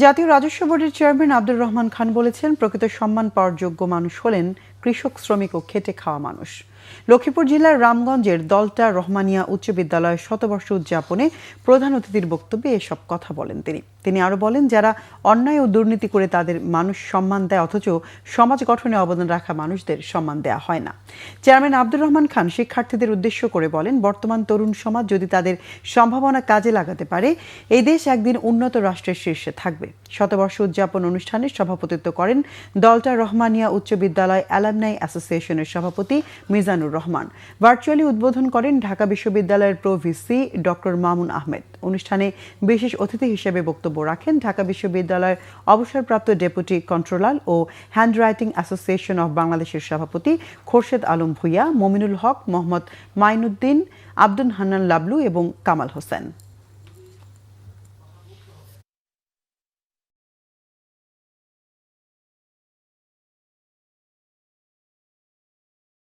জাতীয় রাজস্ব বোর্ডের চেয়ারম্যান আব্দুর রহমান খান বলেছেন, প্রকৃত সম্মান পাওয়ার যোগ্য মানুষ হলেন কৃষক, শ্রমিক ও খেটে খাওয়া মানুষ। লক্ষ্মীপুর জেলার রামগঞ্জের দলটা রহমানিয়া উচ্চ বিদ্যালয়ের শতবর্ষ উদযাপনে প্রধান অতিথির বক্তব্যে এসব কথা বলেন তিনি আরো বলেন, যারা অন্যায় ও দুর্নীতি করে তাদের মানুষ সম্মান দেয়, অথচ সমাজ গঠনে অবদান রাখা মানুষদের সম্মান দেয়া হয় না। চেয়ারম্যান আব্দুর রহমান খান শিক্ষার্থীদের উদ্দেশ্য করে বলেন, বর্তমান তরুণ সমাজ যদি তাদের সম্ভাবনা কাজে লাগাতে পারে, এই দেশ একদিন উন্নত রাষ্ট্রের শীর্ষে থাকবে। শতবর্ষ উদযাপন অনুষ্ঠানে সভাপতিত্ব করেন দলটা রহমানিয়া উচ্চ বিদ্যালয় অ্যালামনাই অ্যাসোসিয়েশনের সভাপতি মিজানুর রহমান। ভার্চুয়ালি উদ্বোধন করেন ঢাকা বিশ্ববিদ্যালয়ের pro VC doctor Mamun Ahmed. অনুষ্ঠানে বিশেষ অতিথি হিসেবে বক্তব্য রাখেন ঢাকা বিশ্ববিদ্যালয়ের অবসরপ্রাপ্ত ডেপুটি কন্ট্রোলার ও হ্যান্ডরাইটিং অ্যাসোসিয়েশন অব বাংলাদেশের সভাপতি খোরশেদ আলম ভূঁইয়া, মমিনুল হক, মোহাম্মদ মাইনুদ্দিন, আব্দুল হান্নান লাবলু এবং কামাল হোসেন।